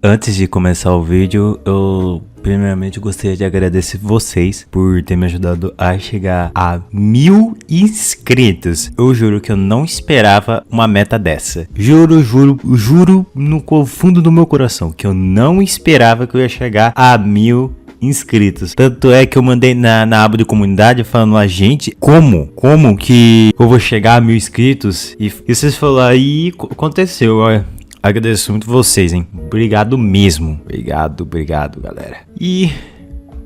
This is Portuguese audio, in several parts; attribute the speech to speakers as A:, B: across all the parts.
A: Antes de começar o vídeo, eu primeiramente gostaria de agradecer vocês por ter me ajudado a chegar a 1000 inscritos. Eu juro que eu não esperava uma meta dessa. Juro no fundo do meu coração que eu não esperava que eu ia chegar a 1000 inscritos. Tanto é que eu mandei na aba de comunidade falando a gente, como que eu vou chegar a 1000 inscritos? E vocês falaram aí, aconteceu, olha. Agradeço muito vocês, hein? Obrigado mesmo. Obrigado, galera. E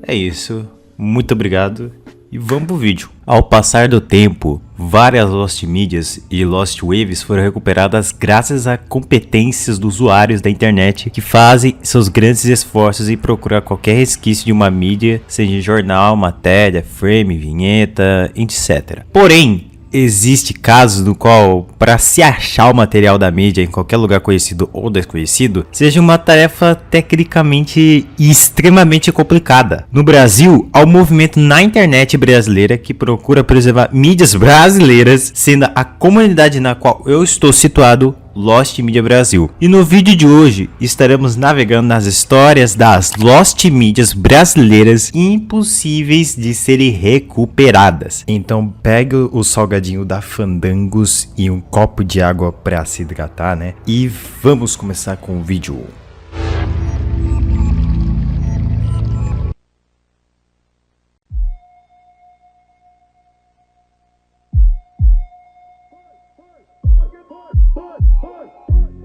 A: é isso. Muito obrigado. E vamos pro vídeo. Ao passar do tempo, várias Lost Medias e Lost Waves foram recuperadas graças a competências dos usuários da internet que fazem seus grandes esforços em procurar qualquer resquício de uma mídia, seja jornal, matéria, frame, vinheta, etc. Porém, existe casos no qual, para se achar o material da mídia em qualquer lugar conhecido ou desconhecido, seja uma tarefa tecnicamente e extremamente complicada. No Brasil, há um movimento na internet brasileira que procura preservar mídias brasileiras, sendo a comunidade na qual eu estou situado Lost Media Brasil. E no vídeo de hoje estaremos navegando nas histórias das Lost Medias brasileiras impossíveis de serem recuperadas. Então pegue o salgadinho da Fandangos e um copo de água para se hidratar, né? E vamos começar com o vídeo.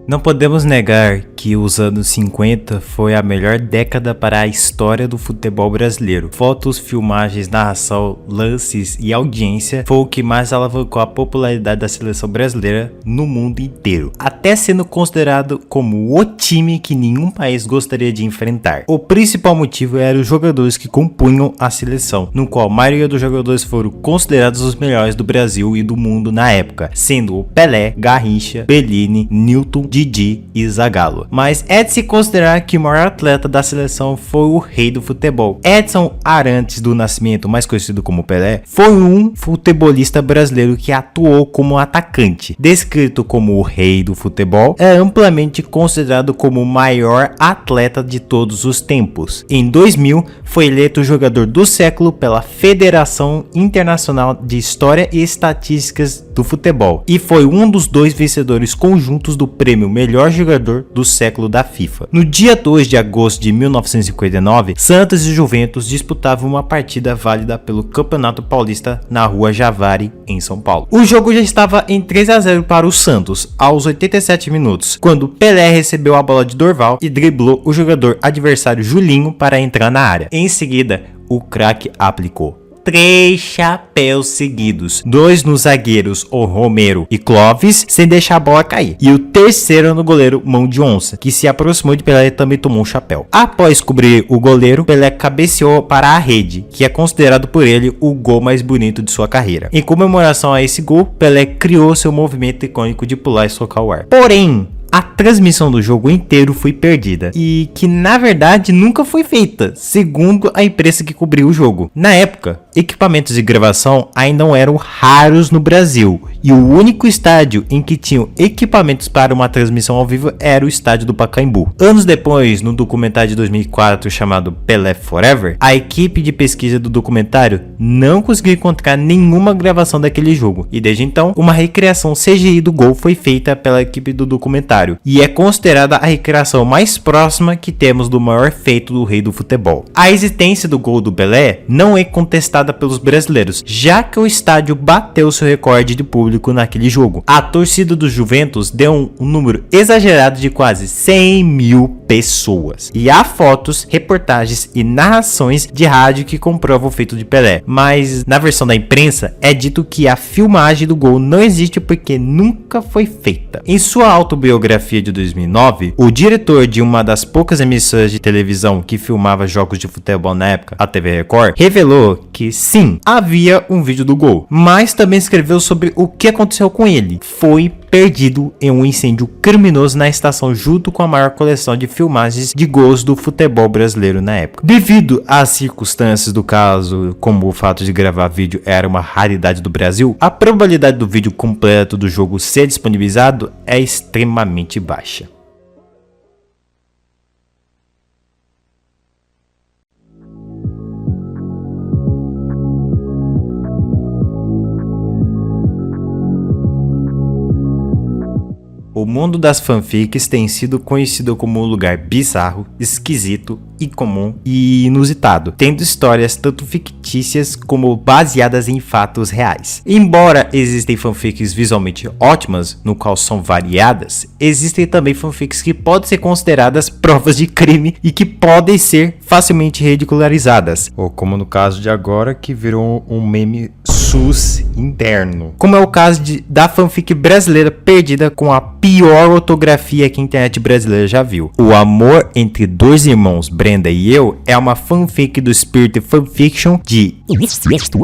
A: Não podemos negar que os anos 50 foi a melhor década para a história do futebol brasileiro. Fotos, filmagens, narração, lances e audiência foi o que mais alavancou a popularidade da seleção brasileira no mundo inteiro, até sendo considerado como o time que nenhum país gostaria de enfrentar. O principal motivo era os jogadores que compunham a seleção, no qual a maioria dos jogadores foram considerados os melhores do Brasil e do mundo na época, sendo o Pelé, Garrincha, Bellini, Newton, Didi e Zagallo. Mas é de se considerar que o maior atleta da seleção foi o rei do futebol. Edson Arantes do Nascimento, mais conhecido como Pelé, foi um futebolista brasileiro que atuou como atacante. Descrito como o rei do futebol, é amplamente considerado como o maior atleta de todos os tempos. Em 2000, foi eleito o jogador do século pela Federação Internacional de História e Estatísticas do Futebol e foi um dos 2 vencedores conjuntos do prêmio Melhor Jogador do Século da FIFA. No dia 2 de agosto de 1959, Santos e Juventus disputavam uma partida válida pelo Campeonato Paulista na Rua Javari, em São Paulo. O jogo já estava em 3-0 para o Santos aos 87 minutos, quando Pelé recebeu a bola de Dorval e driblou o jogador adversário Julinho para entrar na área. Em seguida, o craque aplicou 3 chapéus seguidos, 2 nos zagueiros, o Romero e Clóvis, sem deixar a bola cair, e o terceiro no goleiro Mão de Onça, que se aproximou de Pelé e também tomou um chapéu. Após cobrir o goleiro, Pelé cabeceou para a rede, que é considerado por ele o gol mais bonito de sua carreira. Em comemoração a esse gol, Pelé criou seu movimento icônico de pular e socar o ar. Porém, a transmissão do jogo inteiro foi perdida e que na verdade nunca foi feita, segundo a imprensa que cobriu o jogo. Na época, equipamentos de gravação ainda não eram raros no Brasil e o único estádio em que tinham equipamentos para uma transmissão ao vivo era o estádio do Pacaembu. Anos depois, no documentário de 2004 chamado Pelé Forever, a equipe de pesquisa do documentário não conseguiu encontrar nenhuma gravação daquele jogo e desde então uma recriação CGI do gol foi feita pela equipe do documentário e é considerada a recriação mais próxima que temos do maior feito do rei do futebol. A existência do gol do Pelé não é contestada pelos brasileiros, já que o estádio bateu seu recorde de público naquele jogo. A torcida do Juventus deu um número exagerado de quase 100 mil pessoas. E há fotos, reportagens e narrações de rádio que comprovam o feito de Pelé. Mas na versão da imprensa é dito que a filmagem do gol não existe porque nunca foi feita. Em sua autobiografia de 2009, o diretor de uma das poucas emissoras de televisão que filmava jogos de futebol na época, a TV Record, revelou que sim, havia um vídeo do gol, mas também escreveu sobre o que aconteceu com ele. Foi perdido em um incêndio criminoso na estação junto com a maior coleção de filmagens de gols do futebol brasileiro na época. Devido às circunstâncias do caso, como o fato de gravar vídeo era uma raridade do Brasil, a probabilidade do vídeo completo do jogo ser disponibilizado é extremamente baixa. O mundo das fanfics tem sido conhecido como um lugar bizarro, esquisito, incomum e inusitado, tendo histórias tanto fictícias como baseadas em fatos reais. Embora existem fanfics visualmente ótimas, no qual são variadas, existem também fanfics que podem ser consideradas provas de crime e que podem ser facilmente ridicularizadas, ou como no caso de agora, que virou um meme SUS interno, como é o caso da fanfic brasileira perdida com a pior ortografia que a internet brasileira já viu. O amor entre dois irmãos, Brenda e eu, é uma fanfic do Spirit Fanfiction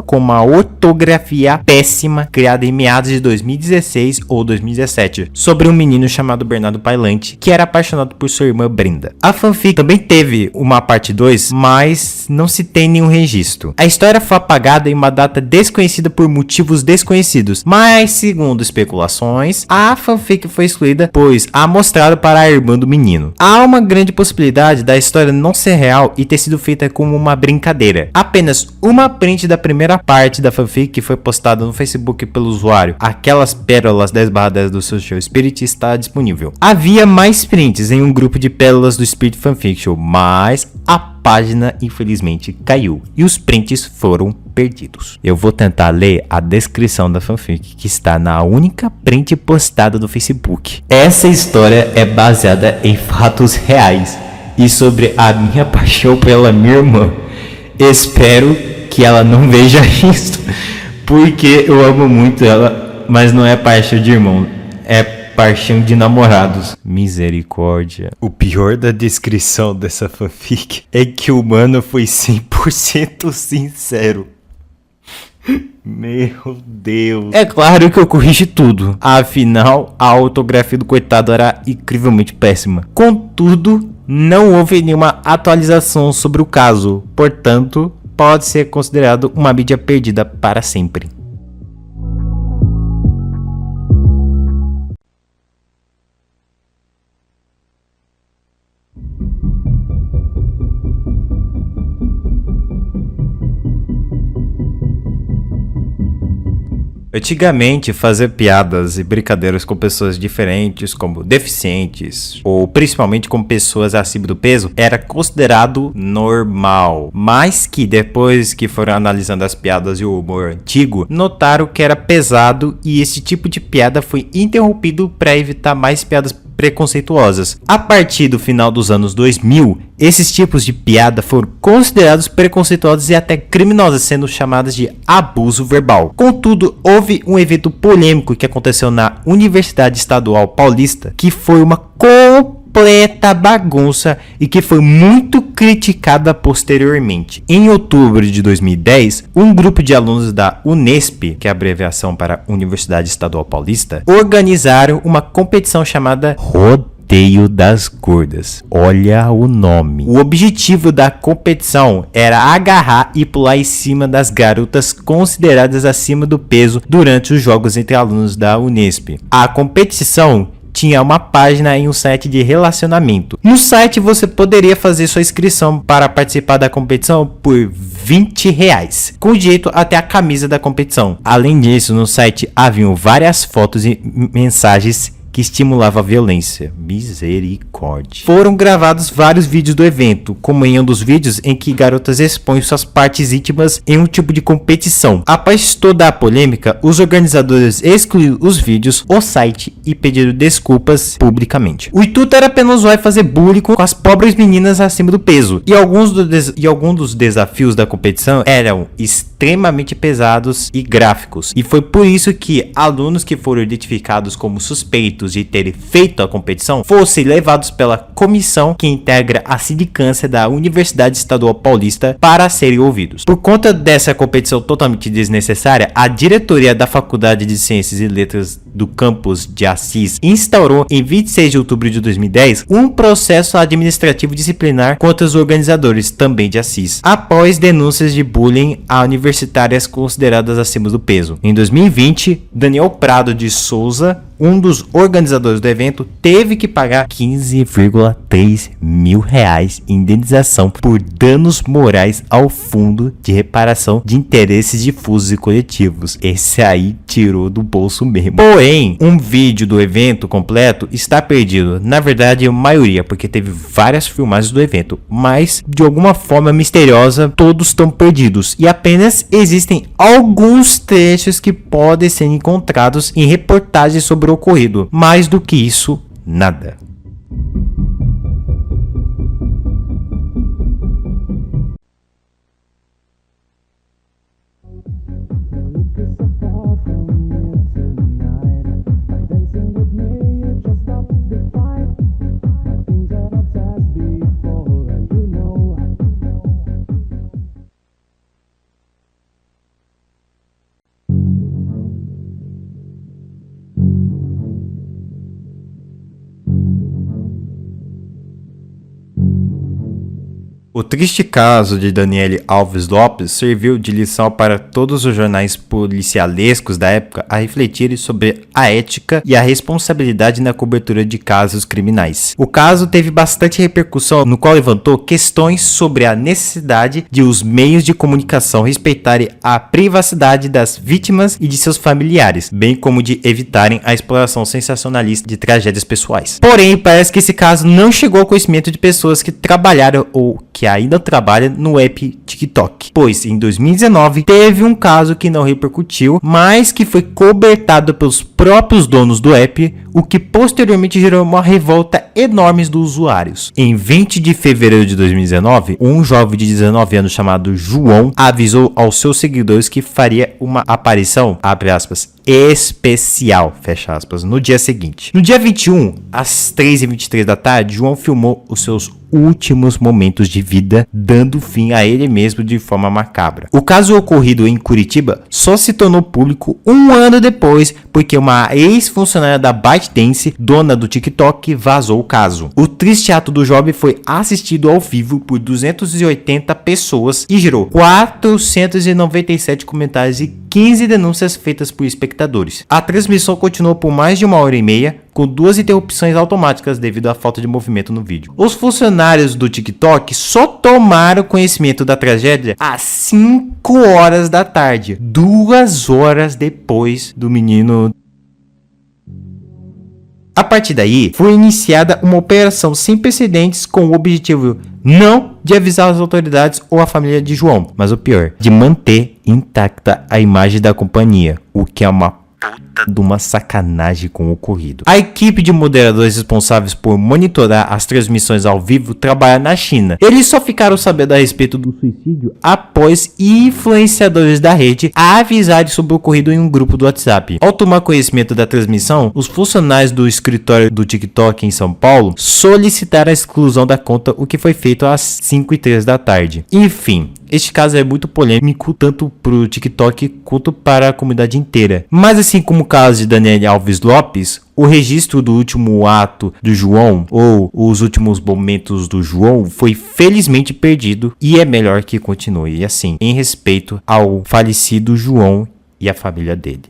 A: com uma ortografia péssima, criada em meados de 2016 ou 2017, sobre um menino chamado Bernardo Pailante, que era apaixonado por sua irmã Brenda. A fanfic também teve uma parte 2, mas não se tem nenhum registro. A história foi apagada em uma data desconhecida por motivos desconhecidos, mas segundo especulações, a fanfic foi excluída, pois a mostraram para a irmã do menino. Há uma grande possibilidade da história não ser real e ter sido feita como uma brincadeira. Apenas uma print da primeira parte da fanfic que foi postada no Facebook pelo usuário Aquelas Pérolas 10/10 do Social Spirit está disponível. Havia mais prints em um grupo de pérolas do Spirit Fanfiction, mas a página infelizmente caiu e os prints foram perdidos. Eu vou tentar ler a descrição da fanfic que está na única print postada no Facebook. Essa história é baseada em fatos reais e sobre a minha paixão pela minha irmã. Espero que ela não veja isso, porque eu amo muito ela, mas não é paixão de irmão, é paixão de namorados. Misericórdia. O pior da descrição dessa fanfic é que o mano foi 100% sincero. Meu Deus. É claro que eu corrigi tudo. Afinal, a ortografia do coitado era incrivelmente péssima. Contudo, não houve nenhuma atualização sobre o caso. Portanto, pode ser considerado uma mídia perdida para sempre. Antigamente, fazer piadas e brincadeiras com pessoas diferentes, como deficientes, ou principalmente com pessoas acima do peso, era considerado normal. Mas que depois que foram analisando as piadas e o humor antigo, notaram que era pesado e esse tipo de piada foi interrompido para evitar mais piadas preconceituosas. A partir do final dos anos 2000, esses tipos de piada foram considerados preconceituosos e até criminosas, sendo chamadas de abuso verbal. Contudo, houve um evento polêmico que aconteceu na Universidade Estadual Paulista, que foi uma completa bagunça e que foi muito criticada posteriormente. Em outubro de 2010, um grupo de alunos da Unesp, que é a abreviação para Universidade Estadual Paulista, organizaram uma competição chamada Rodeio das Gordas. Olha o nome. O objetivo da competição era agarrar e pular em cima das garotas consideradas acima do peso durante os jogos entre alunos da Unesp. A competição tinha uma página em um site de relacionamento. No site você poderia fazer sua inscrição para participar da competição por R$20, com direito até a camisa da competição. Além disso, no site haviam várias fotos e mensagens que estimulava a violência. Misericórdia. Foram gravados vários vídeos do evento, como em um dos vídeos em que garotas expõem suas partes íntimas em um tipo de competição. Após toda a polêmica, os organizadores excluíram os vídeos, o site e pediram desculpas publicamente. O intuito era apenas zoar e fazer bullying com as pobres meninas acima do peso. E alguns dos desafios da competição eram extremamente pesados e gráficos. E foi por isso que alunos que foram identificados como suspeitos de terem feito a competição fossem levados pela comissão que integra a sindicância da Universidade Estadual Paulista para serem ouvidos. Por conta dessa competição totalmente desnecessária, a diretoria da Faculdade de Ciências e Letras do campus de Assis instaurou em 26 de outubro de 2010 um processo administrativo disciplinar contra os organizadores, também de Assis, após denúncias de bullying a universitárias consideradas acima do peso. Em 2020, Daniel Prado de Souza, um dos organizadores do evento teve que pagar 15,3 mil reais em indenização por danos morais ao Fundo de Reparação de Interesses Difusos e Coletivos. Esse aí tirou do bolso mesmo. Porém, um vídeo do evento completo está perdido. Na verdade, a maioria, porque teve várias filmagens do evento, mas de alguma forma misteriosa, todos estão perdidos e apenas existem alguns trechos que podem ser encontrados em reportagens sobre o ocorrido. Mais do que isso, nada. O triste caso de Daniele Alves Lopes serviu de lição para todos os jornais policialescos da época a refletirem sobre a ética e a responsabilidade na cobertura de casos criminais. O caso teve bastante repercussão, no qual levantou questões sobre a necessidade de os meios de comunicação respeitarem a privacidade das vítimas e de seus familiares, bem como de evitarem a exploração sensacionalista de tragédias pessoais. Porém, parece que esse caso não chegou ao conhecimento de pessoas que trabalharam ou que ainda trabalha no app TikTok, pois em 2019 teve um caso que não repercutiu, mas que foi cobertado pelos próprios donos do app, o que posteriormente gerou uma revolta enorme dos usuários. Em 20 de fevereiro de 2019, um jovem de 19 anos chamado João avisou aos seus seguidores que faria uma aparição, abre aspas, especial, fecha aspas, no dia seguinte. No dia 21, às 3h23 da tarde, João filmou os seus últimos momentos de vida, dando fim a ele mesmo de forma macabra. O caso ocorrido em Curitiba só se tornou público um ano depois, porque uma ex-funcionária da ByteDance, dona do TikTok, vazou o caso. O triste ato do jovem foi assistido ao vivo por 280 pessoas e gerou 497 comentários e 15 denúncias feitas por espectadores. A transmissão continuou por mais de 1h30, com 2 interrupções automáticas devido à falta de movimento no vídeo. Os funcionários do TikTok só tomaram conhecimento da tragédia às 5 horas da tarde, 2 horas depois do menino. A partir daí, foi iniciada uma operação sem precedentes com o objetivo não de avisar as autoridades ou a família de João, mas o pior, de manter intacta a imagem da companhia, o que é uma puta de uma sacanagem com o ocorrido. A equipe de moderadores responsáveis por monitorar as transmissões ao vivo trabalha na China. Eles só ficaram sabendo a respeito do suicídio após influenciadores da rede avisarem sobre o ocorrido em um grupo do WhatsApp. Ao tomar conhecimento da transmissão, os funcionários do escritório do TikTok em São Paulo solicitaram a exclusão da conta, o que foi feito às 5h03 da tarde. Enfim, este caso é muito polêmico, tanto para o TikTok quanto para a comunidade inteira. Mas assim como o caso de Daniele Alves Lopes, o registro do último ato do João, ou os últimos momentos do João, foi felizmente perdido e é melhor que continue assim, em respeito ao falecido João e a família dele.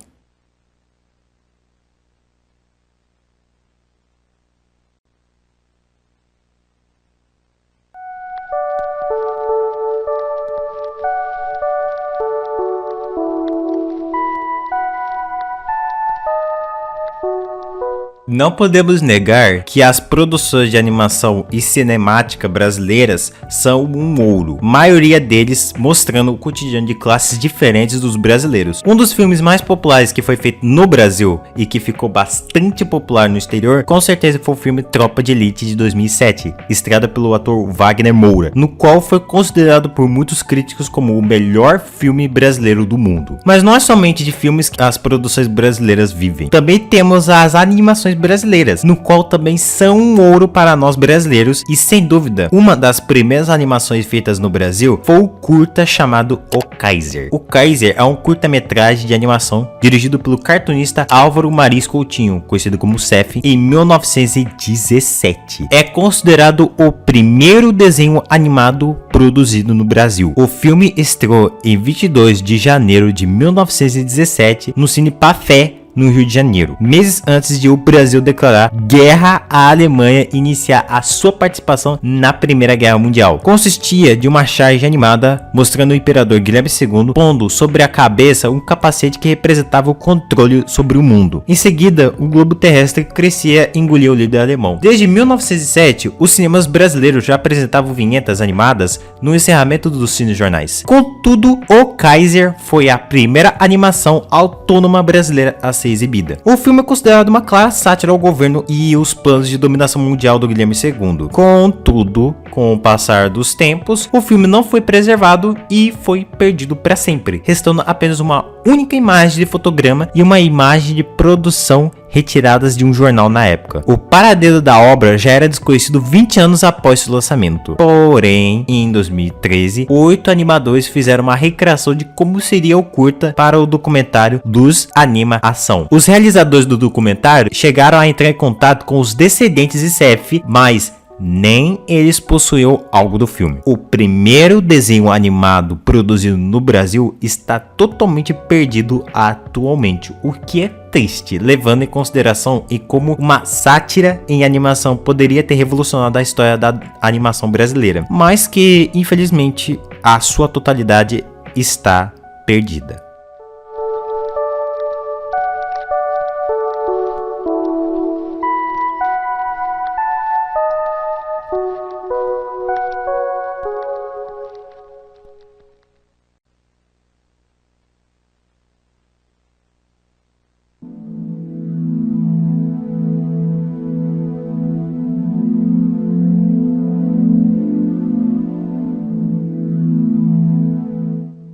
A: Não podemos negar que as produções de animação e cinemática brasileiras são um ouro, maioria deles mostrando o cotidiano de classes diferentes dos brasileiros. Um dos filmes mais populares que foi feito no Brasil e que ficou bastante popular no exterior, com certeza foi o filme Tropa de Elite de 2007, estreado pelo ator Wagner Moura, no qual foi considerado por muitos críticos como o melhor filme brasileiro do mundo. Mas não é somente de filmes que as produções brasileiras vivem, também temos as animações brasileiras, no qual também são um ouro para nós brasileiros, e sem dúvida, uma das primeiras animações feitas no Brasil foi o curta chamado O Kaiser. O Kaiser é um curta-metragem de animação dirigido pelo cartunista Álvaro Mariz Coutinho, conhecido como Cef, em 1917. É considerado o primeiro desenho animado produzido no Brasil. O filme estreou em 22 de janeiro de 1917 no Cine Pafé, no Rio de Janeiro, meses antes de o Brasil declarar guerra à Alemanha e iniciar a sua participação na Primeira Guerra Mundial. Consistia de uma charge animada mostrando o imperador Guilherme II pondo sobre a cabeça um capacete que representava o controle sobre o mundo. Em seguida, o globo terrestre crescia e engolia o líder alemão. Desde 1907, os cinemas brasileiros já apresentavam vinhetas animadas no encerramento dos cinejornais. Contudo, o Kaiser foi a primeira animação autônoma brasileira a ser exibida. O filme é considerado uma clara sátira ao governo e os planos de dominação mundial do Guilherme II. Contudo, com o passar dos tempos, o filme não foi preservado e foi perdido para sempre, restando apenas uma única imagem de fotograma e uma imagem de produção retiradas de um jornal na época. O paradeiro da obra já era desconhecido 20 anos após seu lançamento. Porém, em 2013, 8 animadores fizeram uma recriação de como seria o curta para o documentário Luz Anima Ação. Os realizadores do documentário chegaram a entrar em contato com os descendentes de CF, mas nem eles possuíam algo do filme. O primeiro desenho animado produzido no Brasil está totalmente perdido atualmente, o que é triste, levando em consideração e como uma sátira em animação poderia ter revolucionado a história da animação brasileira, mas que infelizmente a sua totalidade está perdida.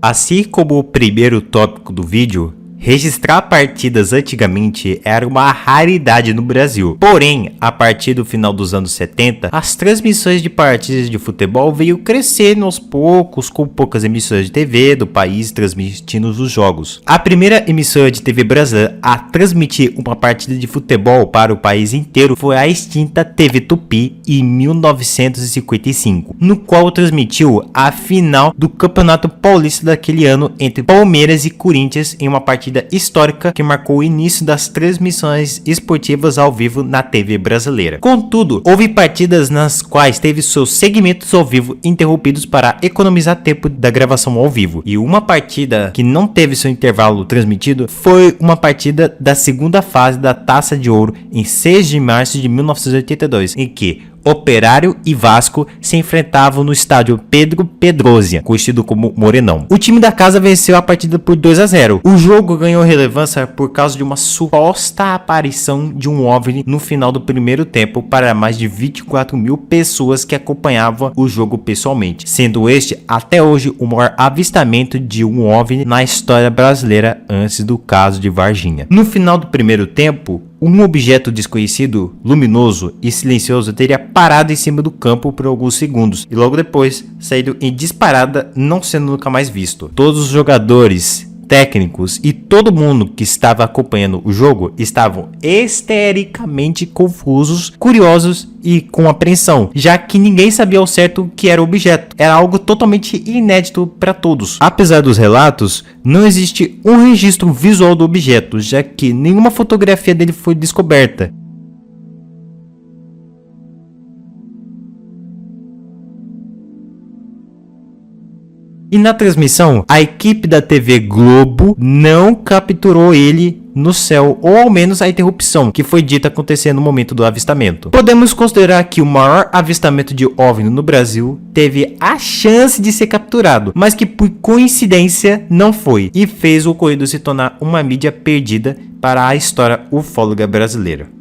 A: Assim como o primeiro tópico do vídeo, registrar partidas antigamente era uma raridade no Brasil. Porém, a partir do final dos anos 70, as transmissões de partidas de futebol veio crescendo aos poucos, com poucas emissoras de TV do país transmitindo os jogos. A primeira emissora de TV brasileira a transmitir uma partida de futebol para o país inteiro foi a extinta TV Tupi em 1955, no qual transmitiu a final do Campeonato Paulista daquele ano entre Palmeiras e Corinthians em uma partida histórica que marcou o início das transmissões esportivas ao vivo na TV brasileira. Contudo, houve partidas nas quais teve seus segmentos ao vivo interrompidos para economizar tempo da gravação ao vivo. E uma partida que não teve seu intervalo transmitido foi uma partida da segunda fase da Taça de Ouro em 6 de março de 1982, em que Operário e Vasco se enfrentavam no estádio Pedro Pedrosa, conhecido como Morenão. O time da casa venceu a partida por 2-0. O jogo ganhou relevância por causa de uma suposta aparição de um OVNI no final do primeiro tempo para mais de 24 mil pessoas que acompanhavam o jogo pessoalmente, sendo este até hoje o maior avistamento de um OVNI na história brasileira antes do caso de Varginha. No final do primeiro tempo, um objeto desconhecido, luminoso e silencioso teria parado em cima do campo por alguns segundos e logo depois saído em disparada, não sendo nunca mais visto. Todos os jogadores, técnicos e todo mundo que estava acompanhando o jogo estavam histericamente confusos, curiosos e com apreensão, já que ninguém sabia ao certo o que era o objeto. Era algo totalmente inédito para todos. Apesar dos relatos, não existe um registro visual do objeto, já que nenhuma fotografia dele foi descoberta. E na transmissão, a equipe da TV Globo não capturou ele no céu, ou ao menos a interrupção que foi dita acontecer no momento do avistamento. Podemos considerar que o maior avistamento de OVNI no Brasil teve a chance de ser capturado, mas que por coincidência não foi, e fez o ocorrido se tornar uma mídia perdida para a história ufóloga brasileira.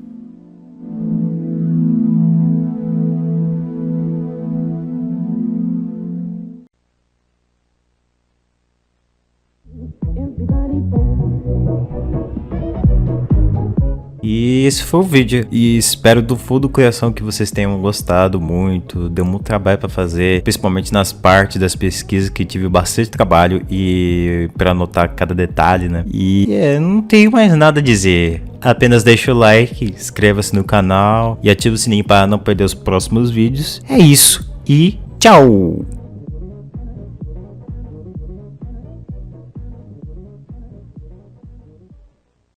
A: E esse foi o vídeo, e espero do fundo do coração que vocês tenham gostado muito. Deu muito trabalho para fazer, principalmente nas partes das pesquisas que tive bastante trabalho e para anotar cada detalhe, né? E não tenho mais nada a dizer. Apenas deixa o like, inscreva-se no canal e ative o sininho para não perder os próximos vídeos. É isso e tchau!